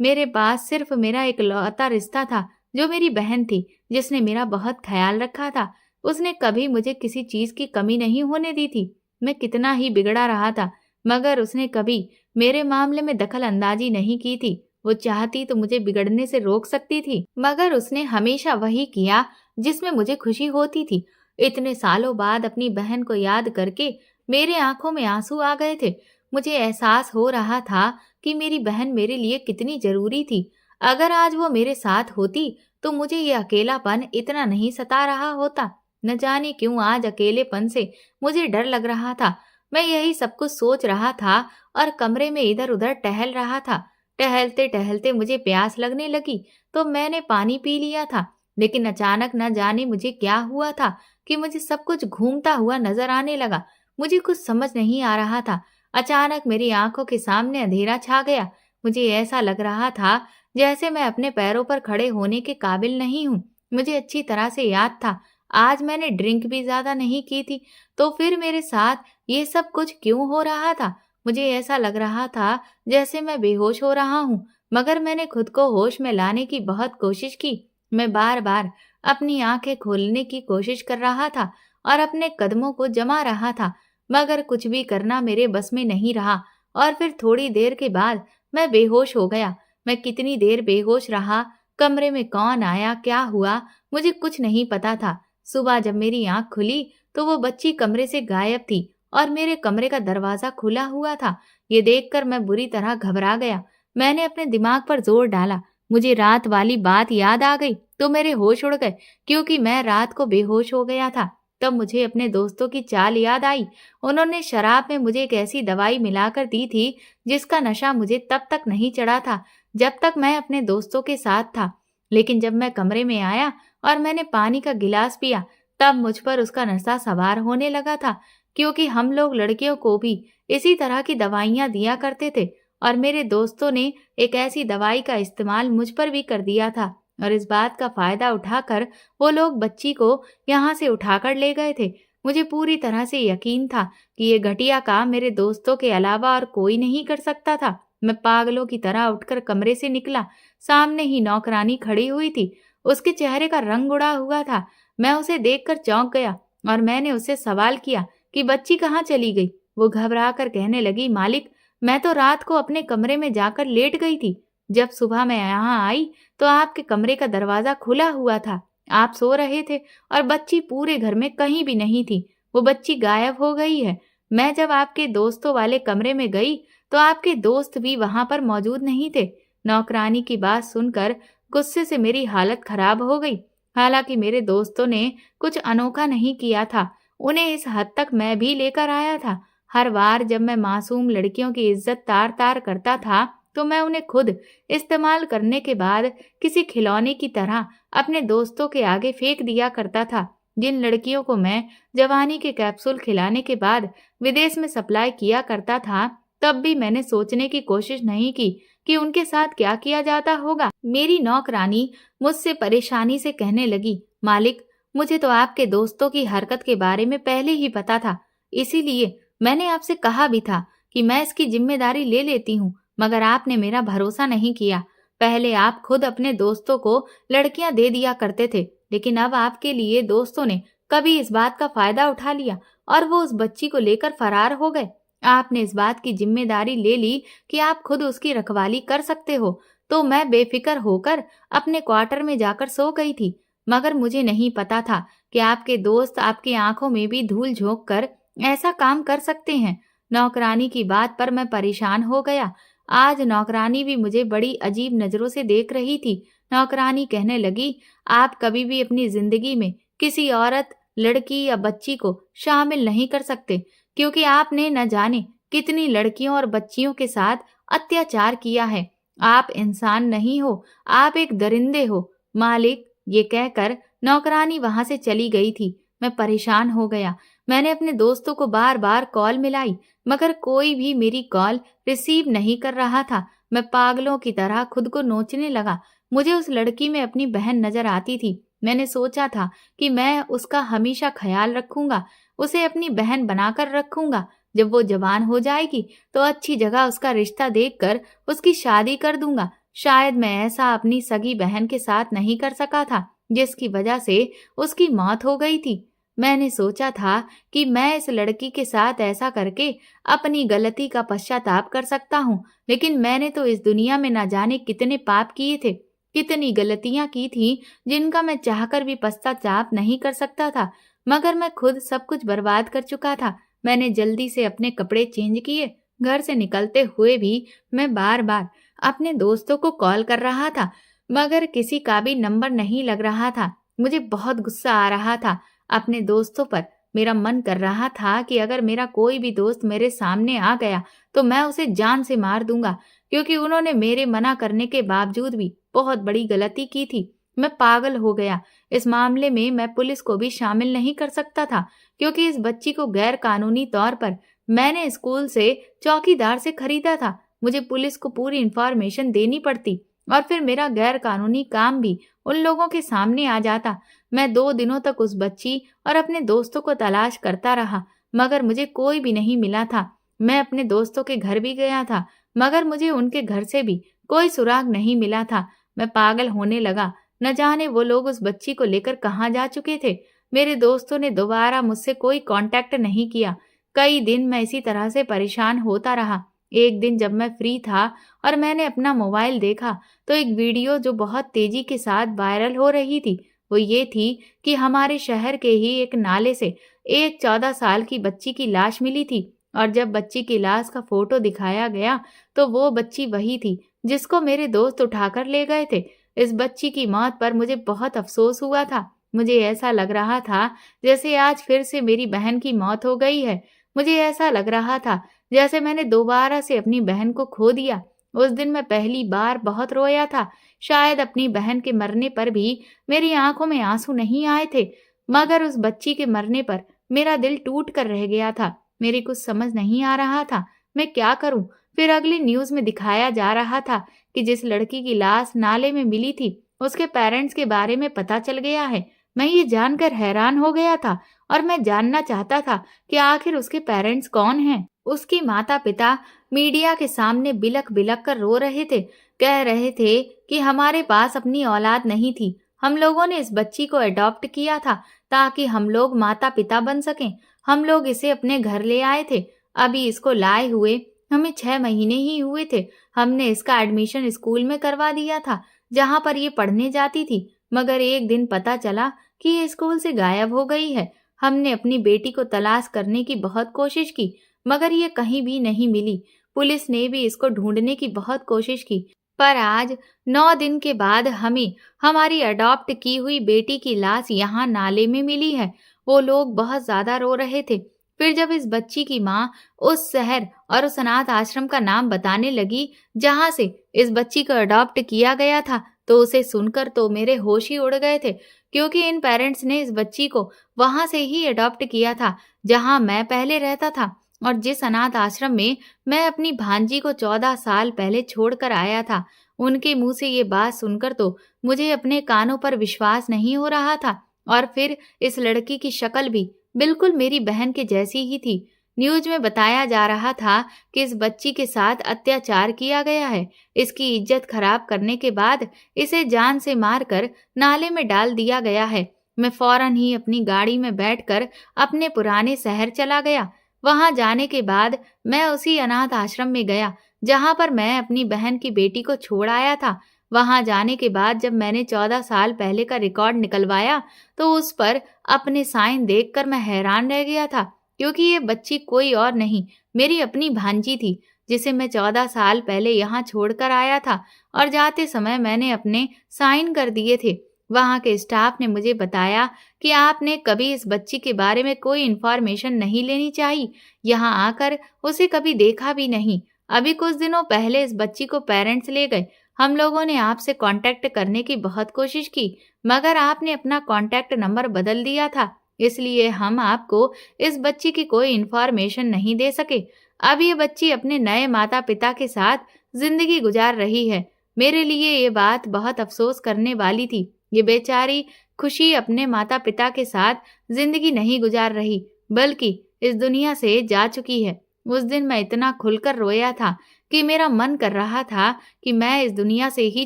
मेरे पास सिर्फ मेरा इकलौता रिश्ता था, जो मेरी बहन थी, जिसने मेरा बहुत ख्याल रखा था। उसने कभी मुझे किसी चीज की कमी नहीं होने दी थी। मैं कितना ही बिगड़ा रहा था, मगर उसने कभी मेरे मामले में दखल अंदाजी नहीं की थी। वो चाहती तो मुझे बिगड़ने से रोक सकती थी, मगर उसने हमेशा वही किया जिसमें मुझे खुशी होती थी। इतने सालों बाद अपनी बहन को याद करके मेरे आंखों में आंसू आ गए थे। मुझे एहसास हो रहा था कि मेरी बहन मेरे लिए कितनी जरूरी थी। अगर आज वो मेरे साथ होती तो मुझे ये अकेलापन इतना नहीं सता रहा होता। न जाने क्यों आज अकेलेपन से मुझे डर लग रहा था। मैं यही सब कुछ सोच रहा था और कमरे में इधर उधर टहल रहा था। टहलते टहलते मुझे प्यास लगने लगी तो मैंने पानी पी लिया था, लेकिन अचानक न जाने मुझे क्या हुआ था कि मुझे सब कुछ घूमता हुआ नजर आने लगा। मुझे कुछ समझ नहीं आ रहा था। अचानक मेरी आंखों के सामने अंधेरा छा गया। मुझे ऐसा लग रहा था जैसे मैं अपने पैरों पर खड़े होने के काबिल नहीं हूँ। मुझे अच्छी तरह से याद था, आज मैंने ड्रिंक भी ज्यादा नहीं की थी, तो फिर मेरे साथ ये सब कुछ क्यों हो रहा था। मुझे ऐसा लग रहा था जैसे मैं बेहोश हो रहा हूँ, मगर मैंने खुद को होश में लाने की बहुत कोशिश की। मैं बार बार अपनी आंखें खोलने की कोशिश कर रहा था और अपने कदमों को जमा रहा था, मगर कुछ भी करना मेरे बस में नहीं रहा और फिर थोड़ी देर के बाद मैं बेहोश हो गया। मैं कितनी देर बेहोश रहा, कमरे में कौन आया, क्या हुआ, मुझे कुछ नहीं पता था। सुबह जब मेरी आंख खुली तो वो बच्ची कमरे से गायब थी और मेरे कमरे का दरवाजा खुला हुआ था। ये देखकर मैं बुरी तरह घबरा गया। मैंने अपने दिमाग पर जोर डाला। मुझे रात वाली बात याद आ गई तो मेरे होश उड़ गए, क्योंकि मैं रात को बेहोश हो गया था। तब मुझे अपने दोस्तों की चाल याद आई। उन्होंने शराब में मुझे एक ऐसी दवाई मिलाकर दी थी जिसका नशा मुझे तब तक नहीं चढ़ा था जब तक मैं अपने दोस्तों के साथ था। लेकिन जब मैं कमरे में आया और मैंने पानी का गिलास पिया, तब मुझ पर उसका नशा सवार होने लगा था, क्योंकि हम लोग लड़कियों को भी इसी तरह की दवाइयां दिया करते थे और मेरे दोस्तों ने एक ऐसी दवाई का इस्तेमाल मुझ पर भी कर दिया था और इस बात का फायदा उठाकर वो लोग बच्ची को यहाँ से उठाकर ले गए थे। मुझे पूरी तरह से यकीन था कि ये घटिया काम मेरे दोस्तों के अलावा और कोई नहीं कर सकता था। मैं पागलों की तरह उठकर कमरे से निकला। सामने ही नौकरानी खड़ी हुई थी। उसके चेहरे का रंग उड़ा हुआ था। मैं उसे देखकर चौंक गया और मैंने उससे सवाल किया कि बच्ची कहाँ चली गई। वो घबरा कर कहने लगी, मालिक, मैं तो रात को अपने कमरे में जाकर लेट गई थी। जब सुबह मैं यहाँ आई तो आपके कमरे का दरवाजा खुला हुआ था। आप सो रहे थे और बच्ची पूरे घर में कहीं भी नहीं थी। वो बच्ची गायब हो गई है। मैं जब आपके दोस्तों वाले कमरे में गई तो आपके दोस्त भी वहां पर मौजूद नहीं थे। नौकरानी की बात सुनकर गुस्से से मेरी हालत खराब हो गई। हालांकि मेरे दोस्तों ने कुछ अनोखा नहीं किया था, उन्हें इस हद तक मैं भी लेकर आया था। हर बार जब मैं मासूम लड़कियों की इज्जत तार तार करता था तो मैं उन्हें खुद इस्तेमाल करने के बाद किसी खिलौने की तरह अपने दोस्तों के आगे फेंक दिया करता था। जिन लड़कियों को मैं जवानी के कैप्सूल खिलाने के बाद विदेश में सप्लाई किया करता था, तब भी मैंने सोचने की कोशिश नहीं की कि उनके साथ क्या किया जाता होगा। मेरी नौकरानी मुझसे परेशानी से कहने लगी, मालिक, मुझे तो आपके दोस्तों की हरकत के बारे में पहले ही पता था, इसीलिए मैंने आपसे कहा भी था कि मैं इसकी जिम्मेदारी ले लेती हूँ, मगर आपने मेरा भरोसा नहीं किया। पहले आप खुद अपने दोस्तों को लड़कियां दे दिया करते थे लेकिन अब आपके लिए दोस्तों ने कभी इस बात का फायदा उठा लिया और वो उस बच्ची को लेकर फरार हो गए। आपने इस बात की जिम्मेदारी ले ली कि आप खुद उसकी रखवाली कर सकते हो, तो मैं बेफिक्र होकर अपने क्वार्टर में जाकर सो गई थी। मगर मुझे नहीं पता था कि आपके दोस्त आपकी आंखों में भी धूल झोंक कर ऐसा काम कर सकते हैं। नौकरानी की बात पर मैं परेशान हो गया। आज नौकरानी भी मुझे बड़ी अजीब नजरों से देख रही थी। नौकरानी कहने लगी, आप कभी भी अपनी जिंदगी में किसी औरत, लड़की या बच्ची को शामिल नहीं कर सकते, क्योंकि आपने न जाने कितनी लड़कियों और बच्चियों के साथ अत्याचार किया है। आप इंसान नहीं हो, आप एक दरिंदे हो। मालिक, ये कहकर नौकरानी वहां से चली गई थी। मैं परेशान हो गया। मैंने अपने दोस्तों को बार बार कॉल मिलाई, मगर कोई भी मेरी कॉल रिसीव नहीं कर रहा था। मैं पागलों की तरह खुद को नोचने लगा। मुझे उस लड़की में अपनी बहन नजर आती थी। मैंने सोचा था कि मैं उसका हमेशा ख्याल रखूंगा, उसे अपनी बहन बनाकर रखूंगा। जब वो जवान हो जाएगी तो अच्छी जगह उसका रिश्ता देखकर उसकी शादी कर दूंगा। शायद मैं ऐसा अपनी सगी बहन के साथ नहीं कर सका था, जिसकी वजह से उसकी मौत हो गई थी। मैंने सोचा था कि मैं इस लड़की के साथ ऐसा करके अपनी गलती का पश्चाताप कर सकता हूँ, लेकिन मैंने तो इस दुनिया में न जाने कितने पाप किए थे, कितनी गलतियां की थी, जिनका मैं चाहकर भी पश्चाताप नहीं कर सकता था। मगर मैं खुद सब कुछ बर्बाद कर चुका था। मैंने जल्दी से अपने कपड़े चेंज किए। घर से निकलते हुए भी मैं बार बार अपने दोस्तों को कॉल कर रहा था, मगर किसी का भी नंबर नहीं लग रहा था। मुझे बहुत गुस्सा आ रहा था अपने दोस्तों पर। मेरा मन कर रहा था कि अगर मेरा कोई भी दोस्त मेरे सामने आ गया तो मैं उसे जान से मार दूंगा, क्योंकि उन्होंने मेरे मना करने के बावजूद भी बहुत बड़ी गलती की थी। मैं पागल हो गया। इस मामले में मैं पुलिस को भी शामिल नहीं कर सकता था, क्योंकि इस बच्ची को गैर कानूनी तौर पर मैंने स्कूल से चौकीदार से खरीदा था। मुझे पुलिस को पूरी इंफॉर्मेशन देनी पड़ती और फिर मेरा गैर कानूनी काम भी उन लोगों के सामने आ जाता। मैं 2 दिनों तक उस बच्ची और अपने दोस्तों को तलाश करता रहा, मगर मुझे कोई भी नहीं मिला था। मैं अपने दोस्तों के घर भी गया था, मगर मुझे उनके घर से भी कोई सुराग नहीं मिला था। मैं पागल होने लगा। न जाने वो लोग उस बच्ची को लेकर कहाँ जा चुके थे। मेरे दोस्तों ने दोबारा मुझसे कोई कांटेक्ट नहीं किया। कई दिन मैं इसी तरह से परेशान होता रहा। एक दिन जब मैं फ्री था और मैंने अपना मोबाइल देखा, तो एक वीडियो जो बहुत तेजी के साथ वायरल हो रही थी, वो ये थी कि हमारे शहर के ही एक नाले से एक 14 साल की बच्ची की लाश मिली थी। और जब बच्ची की लाश का फोटो दिखाया गया तो वो बच्ची वही थी जिसको मेरे दोस्त उठाकर ले गए थे। इस बच्ची की मौत पर मुझे बहुत अफसोस हुआ था। मुझे ऐसा लग रहा था जैसे आज फिर से मेरी बहन की मौत हो गई है। मुझे ऐसा लग रहा था जैसे मैंने दोबारा से अपनी बहन को खो दिया। उस दिन मैं पहली बार बहुत रोया था। शायद अपनी बहन के मरने पर भी मेरी आंखों में आंसू नहीं आए थे, मगर उस बच्ची के मरने पर मेरा दिल टूट कर रह गया था। मेरी कुछ समझ नहीं आ रहा था, मैं क्या करूं। फिर अगली न्यूज में दिखाया जा रहा था कि जिस लड़की की लाश नाले में मिली थी, उसके पेरेंट्स के बारे में पता चल गया है। मैं ये जानकर हैरान हो गया था और मैं जानना चाहता था कि आखिर उसके पेरेंट्स कौन हैं। उसके माता पिता मीडिया के सामने बिलख बिलख कर रो रहे थे। कह रहे थे कि हमारे पास अपनी औलाद नहीं थी, हम लोगों ने इस बच्ची को अडॉप्ट किया था ताकि हम लोग माता पिता बन सकें। हम लोग इसे अपने घर ले आए थे। अभी इसको लाए हुए हमें 6 महीने ही हुए थे। हमने इसका एडमिशन स्कूल में करवा दिया था जहाँ पर ये पढ़ने जाती थी, मगर एक दिन पता चला कि ये स्कूल से गायब हो गई है। हमने अपनी बेटी को तलाश करने की बहुत कोशिश की, मगर ये कहीं भी नहीं मिली। पुलिस ने भी इसको ढूंढने की बहुत कोशिश की, पर आज 9 दिन के बाद हमें हमारी अडॉप्ट की हुई बेटी की लाश यहाँ नाले में मिली है। वो लोग बहुत ज्यादा रो रहे थे। फिर जब इस बच्ची की माँ उस शहर और उस अनाथ आश्रम का नाम बताने लगी जहाँ से इस बच्ची को अडॉप्ट किया गया था, तो उसे सुनकर तो मेरे होश ही उड़ गए थे, क्योंकि इन पेरेंट्स ने इस बच्ची को वहां से ही अडॉप्ट किया था जहां मैं पहले रहता था और जिस अनाथ आश्रम में मैं अपनी भांजी को 14 साल पहले छोड़कर आया था। उनके मुंह से ये बात सुनकर तो मुझे अपने कानों पर विश्वास नहीं हो रहा था। और फिर इस लड़की की शक्ल भी बिल्कुल मेरी बहन के जैसी ही थी। न्यूज में बताया जा रहा था कि इस बच्ची के साथ अत्याचार किया गया है। इसकी इज्जत खराब करने के बाद इसे जान से मारकर नाले में डाल दिया गया है। मैं फौरन ही अपनी गाड़ी में बैठकर अपने पुराने शहर चला गया। वहां जाने के बाद मैं उसी अनाथ आश्रम में गया जहां पर मैं अपनी बहन की बेटी को छोड़ आया था। वहां जाने के बाद जब मैंने 14 साल पहले का रिकॉर्ड निकलवाया तो उस पर अपने साइन देखकर मैं हैरान रह गया था, क्योंकि ये बच्ची कोई और नहीं, मेरी अपनी भांजी थी, जिसे मैं 14 साल पहले यहाँ छोड़कर आया था और जाते समय मैंने अपने साइन कर दिए थे। वहाँ के स्टाफ ने मुझे बताया कि आपने कभी इस बच्ची के बारे में कोई इन्फॉर्मेशन नहीं लेनी चाहिए, यहाँ आकर उसे कभी देखा भी नहीं। अभी कुछ दिनों पहले इस बच्ची को पेरेंट्स ले गए। हम लोगों ने आपसे कांटेक्ट करने की बहुत कोशिश की, मगर आपने अपना कांटेक्ट नंबर बदल दिया था, इसलिए हम आपको इस बच्ची की कोई इन्फॉर्मेशन नहीं दे सके। अब ये बच्ची अपने नए माता पिता के साथ जिंदगी गुजार रही है। मेरे लिए ये बात बहुत अफसोस करने वाली थी। ये बेचारी खुशी अपने माता पिता के साथ जिंदगी नहीं गुजार रही, बल्कि इस दुनिया से जा चुकी है। उस दिन मैं इतना खुलकर रोया था कि मेरा मन कर रहा था कि मैं इस दुनिया से ही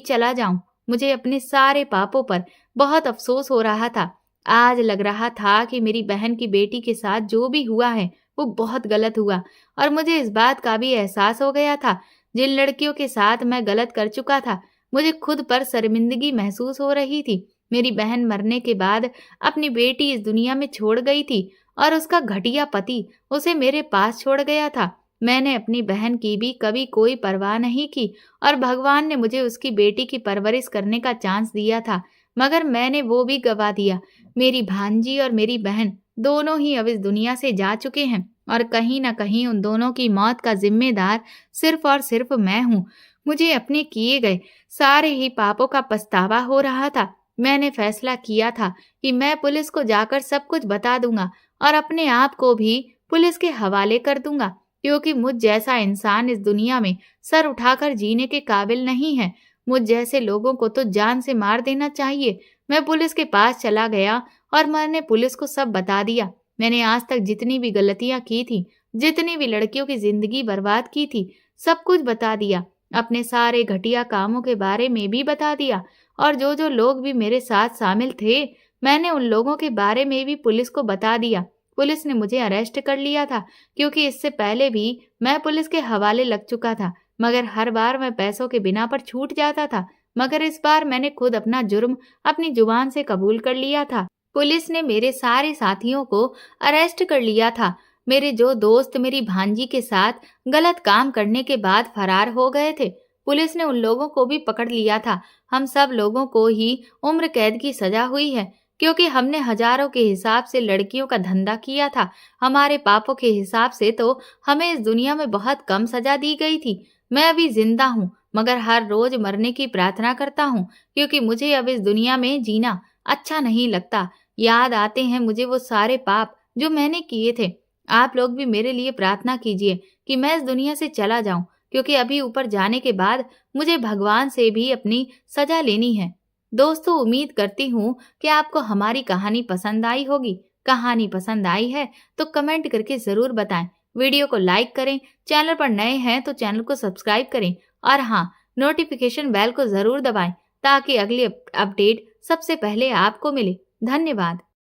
चला जाऊं। मुझे अपने सारे पापों पर बहुत अफसोस हो रहा था। आज लग रहा था कि मेरी बहन की बेटी के साथ जो भी हुआ है वो बहुत गलत हुआ, और मुझे इस बात का भी एहसास हो गया था जिन लड़कियों के साथ मैं गलत कर चुका था। मुझे खुद पर शर्मिंदगी महसूस हो रही थी। मेरी बहन मरने के बाद अपनी बेटी इस दुनिया में छोड़ गई थी और उसका घटिया पति उसे मेरे पास छोड़ गया था। मैंने अपनी बहन की भी कभी कोई परवाह नहीं की और भगवान ने मुझे उसकी बेटी की परवरिश करने का चांस दिया था, मगर मैंने वो भी गवा दिया। मेरी भांजी और मेरी बहन दोनों ही अब इस दुनिया से जा चुके हैं और कहीं न कहीं उन दोनों की मौत का जिम्मेदार सिर्फ और सिर्फ मैं हूँ। मुझे अपने किए गए सारे ही पापों का पछतावा हो रहा था। मैंने फैसला किया था कि मैं पुलिस को जाकर सब कुछ बता दूंगा और अपने आप को भी पुलिस के हवाले कर दूंगा, क्योंकि मुझ जैसा इंसान इस दुनिया में सर उठाकर जीने के काबिल नहीं है। मुझ जैसे लोगों को तो जान से मार देना चाहिए। मैं पुलिस के पास चला गया और मैंने पुलिस को सब बता दिया। मैंने आज तक जितनी भी गलतियां की थी, जितनी भी लड़कियों की जिंदगी बर्बाद की थी, सब कुछ बता दिया। अपने सारे घटिया कामों के बारे में भी बता दिया, और जो जो लोग भी मेरे साथ शामिल थे, मैंने उन लोगों के बारे में भी पुलिस को बता दिया। पुलिस ने मुझे अरेस्ट कर लिया था, क्योंकि इससे पहले भी मैं पुलिस के हवाले लग चुका था, मगर हर बार मैं पैसों के बिना पर छूट जाता था। मगर इस बार मैंने खुद अपना जुर्म अपनी जुबान से कबूल कर लिया था। पुलिस ने मेरे सारे साथियों को अरेस्ट कर लिया था। मेरे जो दोस्त मेरी भांजी के साथ गलत काम करने के बाद फरार हो गए थे, पुलिस ने उन लोगों को भी पकड़ लिया था। हम सब लोगों को ही उम्र कैद की सजा हुई है, क्योंकि हमने हजारों के हिसाब से लड़कियों का धंधा किया था। हमारे पापों के हिसाब से तो हमें इस दुनिया में बहुत कम सजा दी गई थी। मैं अभी जिंदा हूँ, मगर हर रोज मरने की प्रार्थना करता हूँ, क्योंकि मुझे अब इस दुनिया में जीना अच्छा नहीं लगता। याद आते हैं मुझे वो सारे पाप जो मैंने किए थे। आप लोग भी मेरे लिए प्रार्थना कीजिए कि मैं इस दुनिया से चला जाऊं, क्योंकि अभी ऊपर जाने के बाद मुझे भगवान से भी अपनी सजा लेनी है। दोस्तों, उम्मीद करती हूँ कि आपको हमारी कहानी पसंद आई होगी। कहानी पसंद आई है तो कमेंट करके जरूर बताएं। वीडियो को लाइक करें, चैनल पर नए हैं तो चैनल को सब्सक्राइब करें, और हाँ, नोटिफिकेशन बेल को जरूर दबाएं ताकि अगली अपडेट सबसे पहले आपको मिले। धन्यवाद।